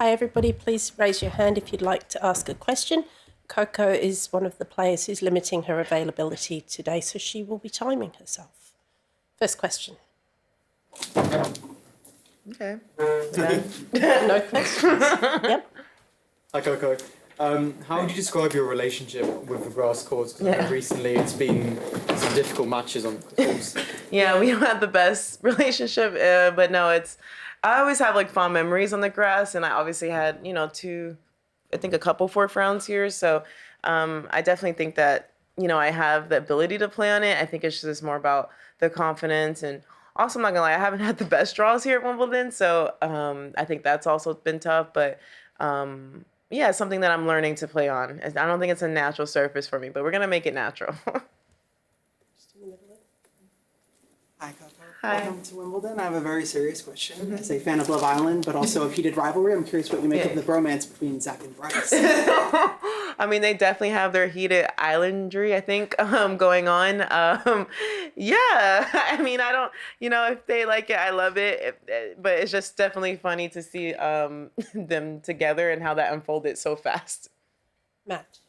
Okay, everybody, please raise your hand if you'd like to ask a question. Coco is one of the players who's limiting her availability today, so she will be timing herself. First question. Okay. No questions. Yep. Hi, Coco. How would you describe your relationship with the grass courts? 'Cause recently it's been some difficult matches on the courts. Yeah, we don't have the best relationship, but no, I always have like fond memories on the grass, and I obviously had, a couple fourth rounds here, so I definitely think that, I have the ability to play on it. I think it's just more about the confidence, and also I'm not gonna lie, I haven't had the best draws here at Wimbledon, so I think that's also been tough, but yeah, it's something that I'm learning to play on. I don't think it's a natural surface for me, but we're gonna make it natural. Hi, Coco. Hi. Welcome to Wimbledon. I have a very serious question. As a fan of Love Island, but also of heated rivalry, I'm curious what you make of the bromance between Zach and Bryce. I mean, they definitely have their heated islandry, I think, going on. Yeah, I mean, I don't, if they like it, I love it. But it's just definitely funny to see them together and how that unfolded so fast. Matt.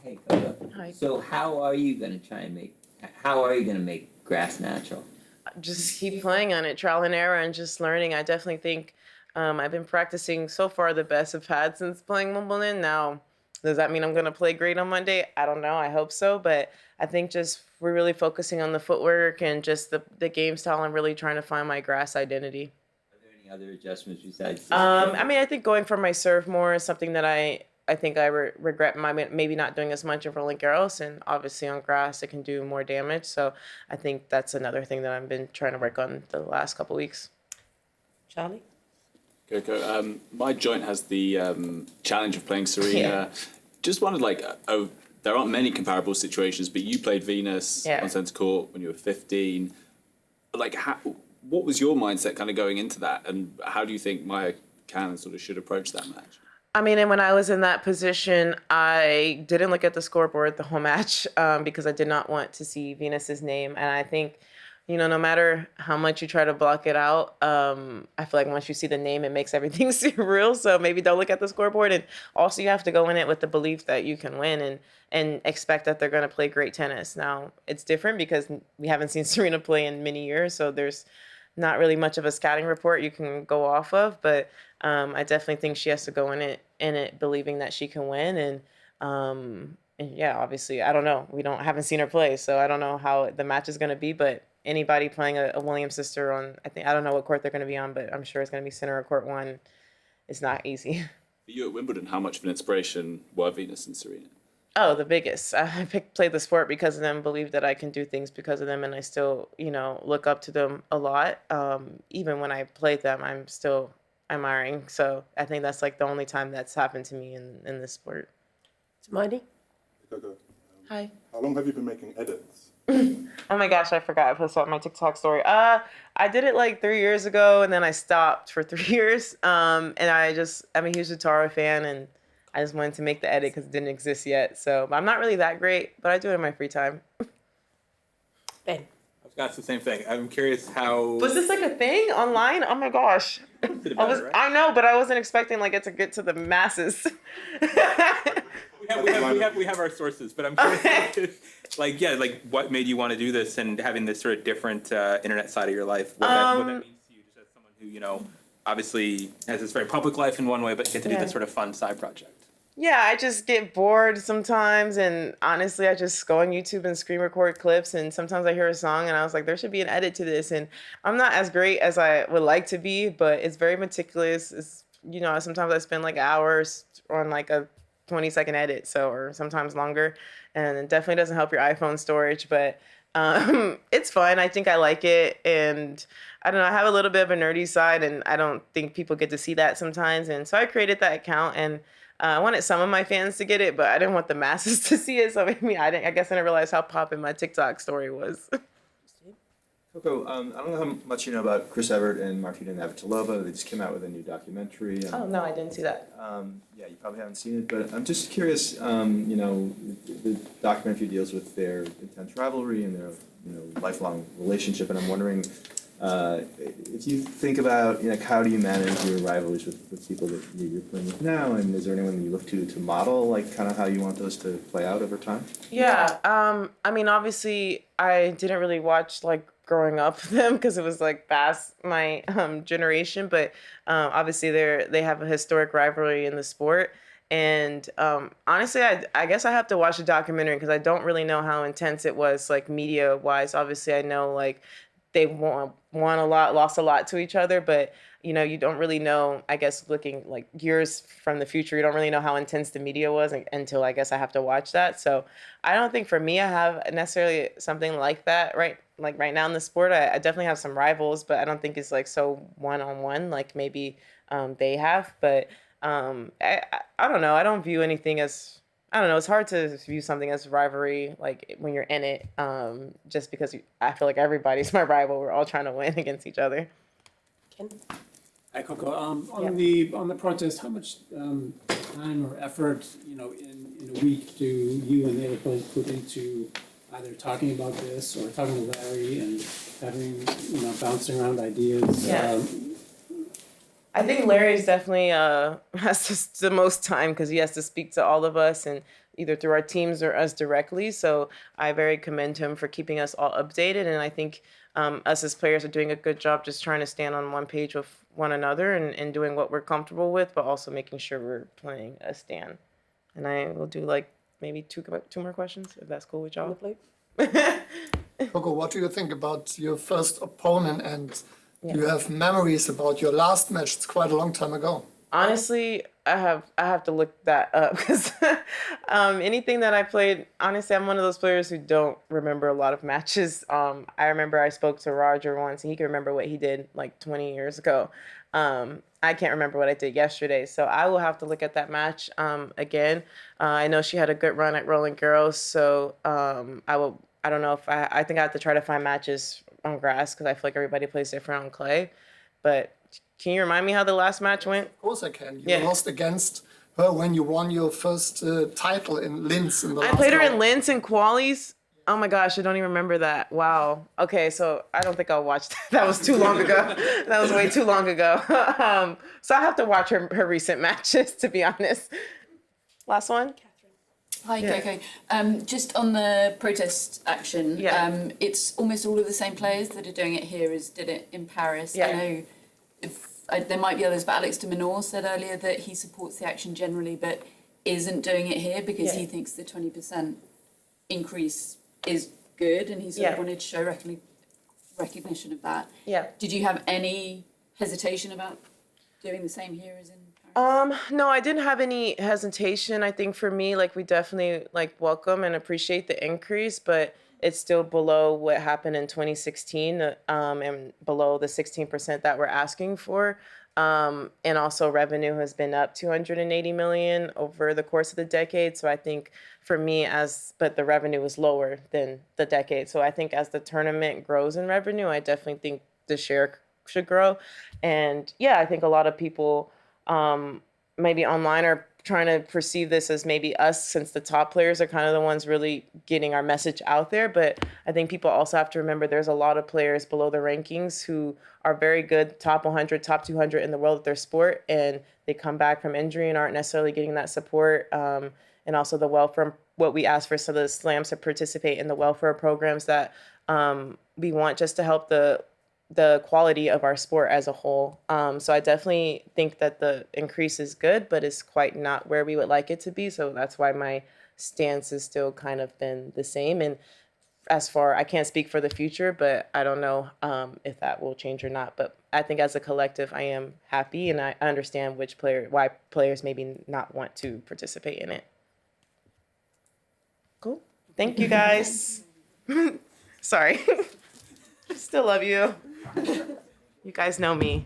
Hey, Coco. Hi. So how are you going to make grass natural? Just keep playing on it, trial and error, and just learning. I definitely think I've been practicing so far the best I've had since playing Wimbledon. Now, does that mean I'm going to play great on Monday? I don't know. I hope so. But I think just we're really focusing on the footwork and just the game style and really trying to find my grass identity. Are there any other adjustments besides this? I mean, I think going for my serve more is something that I think I regret maybe not doing as much of Roland Garros, and obviously on grass it can do more damage. So I think that's another thing that I've been trying to work on the last couple weeks. Charlie? Coco, my joint has the challenge of playing Serena. Yeah. Just wondered, there aren't many comparable situations, but you played Venus on centre court when you were 15. What was your mindset kind of going into that, and how do you think Maya can and sort of should approach that match? I mean, and when I was in that position, I didn't look at the scoreboard the whole match because I did not want to see Venus's name. And I think, no matter how much you try to block it out, I feel like once you see the name, it makes everything surreal. So maybe don't look at the scoreboard. And also you have to go in it with the belief that you can win and expect that they're going to play great tennis. Now, it's different because we haven't seen Serena play in many years. So there's not really much of a scouting report you can go off of. But I definitely think she has to go in it believing that she can win. And yeah, obviously, I don't know. Haven't seen her play, so I don't know how the match is going to be. But anybody playing a Williams sister on, I don't know what court they're going to be on, but I'm sure it's going to be center or court one. It's not easy. For you at Wimbledon, how much of an inspiration were Venus and Serena? Oh, the biggest. I played the sport because of them, believe that I can do things because of them, and I still, look up to them a lot. Even when I played them, I'm still admiring. So I think that's like the only time that's happened to me in this sport. Hermione? Coco, Hi. how long have you been making edits? Oh my gosh, I forgot I posted on my TikTok story. I did it like 3 years ago, and then I stopped for 3 years. And I'm a huge Tara fan, and I just wanted to make the edit because it didn't exist yet. So, but I'm not really that great, but I do it in my free time. Ben? That's the same thing. I'm curious how. Was this like a thing online? Oh my gosh. I know, but I wasn't expecting it to get to the masses. We have our sources, but I'm curious, what made you want to do this and having this sort of different internet side of your life? What that means to you, just as someone who obviously has this very public life in one way, but get to do this sort of fun side project. Yeah, I just get bored sometimes, and honestly, I just go on YouTube and screen record clips, and sometimes I hear a song, and I was like, there should be an edit to this, and I'm not as great as I would like to be, but it's very meticulous. It's, sometimes I spend like hours on like a 20-second edit, or sometimes longer, and it definitely doesn't help your iPhone storage, but it's fun. I think I like it, and I don't know, I have a little bit of a nerdy side, and I don't think people get to see that sometimes, and so I created that account, and I wanted some of my fans to get it, but I didn't want the masses to see it, so maybe I guess I didn't realize how poppin' my TikTok story was. Coco, I don't know how much you know about Chris Evert and Martina Navratilova. They just came out with a new documentary. Oh, no, I didn't see that. Yeah, you probably haven't seen it, but I'm just curious, the documentary deals with their intense rivalry and their, lifelong relationship, and I'm wondering, If you think about, how do you manage your rivalries with people that you're playing with now, and is there anyone that you look to model, like kind of how you want those to play out over time? Yeah, I mean, obviously, I didn't really watch like growing up with them because it was like past my generation, but obviously they have a historic rivalry in the sport. And honestly, I guess I have to watch the documentary because I don't really know how intense it was, like media wise. Obviously, I know like they won a lot, lost a lot to each other, but you don't really know, I guess, looking like years from the future, you don't really know how intense the media was until I guess I have to watch that. So I don't think for me I have necessarily something like that right now in the sport. I definitely have some rivals, but I don't think it's like so one-on-one like maybe they have. But I don't know. I don't view anything as, I don't know. It's hard to view something as rivalry, like when you're in it, just because I feel like everybody's my rival. We're all trying to win against each other. Ken? Hi, Coco. On the protest, how much time or effort, in a week do you and the other players put into either talking about this or talking to Larry and having, bouncing around ideas? Yeah. I think Larry's definitely has the most time because he has to speak to all of us and either through our teams or us directly. So I very commend him for keeping us all updated. And I think us as players are doing a good job just trying to stand on one page with one another and doing what we're comfortable with, but also making sure we're playing a stand. And I will do like maybe two more questions, if that's cool with y'all. Coco, what do you think about your first opponent, and do you have memories about your last match? It's quite a long time ago. Honestly, I have to look that up because anything that I played, honestly, I'm one of those players who don't remember a lot of matches. I remember I spoke to Roger once and he could remember what he did like 20 years ago. I can't remember what I did yesterday, so I will have to look at that match again. I know she had a good run at Roland Garros, so I don't know if I think I have to try to find matches on grass because I feel like everybody plays different on clay. But can you remind me how the last match went? Of course I can. You lost against her when you won your first title in Linz. I played her in Linz in qualies. Oh my gosh, I don't even remember that. Wow. Okay, so I don't think I'll watch that. That was too long ago. That was way too long ago. So I have to watch her recent matches, to be honest. Last one? Hi, Coco. Just on the protest action, it's almost all of the same players that are doing it here as did it in Paris. I know there might be others, but Alex de Minaur said earlier that he supports the action generally, but isn't doing it here because he thinks the 20% increase is good, and he sort of wanted to show recognition of that. Did you have any hesitation about doing the same here as in Paris? No, I didn't have any hesitation. I think for me, like, we definitely welcome and appreciate the increase, but it's still below what happened in 2016, and below the 16% that we're asking for. And also revenue has been up 280 million over the course of the decade. So I think for me but the revenue is lower than the decade. So I think as the tournament grows in revenue, I definitely think the share should grow. And I think a lot of people maybe online are trying to perceive this as maybe us, since the top players are kind of the ones really getting our message out there. But I think people also have to remember there's a lot of players below the rankings who are very good, top 100, top 200 in the world of their sport, and they come back from injury and aren't necessarily getting that support. And also the welfare, what we ask for, so the slams to participate in the welfare programs that we want just to help the quality of our sport as a whole. So I definitely think that the increase is good, but it's quite not where we would like it to be. So that's why my stance has still kind of been the same. And I can't speak for the future, but I don't know if that will change or not. But I think as a collective, I am happy, and I understand why players maybe not want to participate in it. Cool. Thank you, guys. Sorry. Still love you. You guys know me.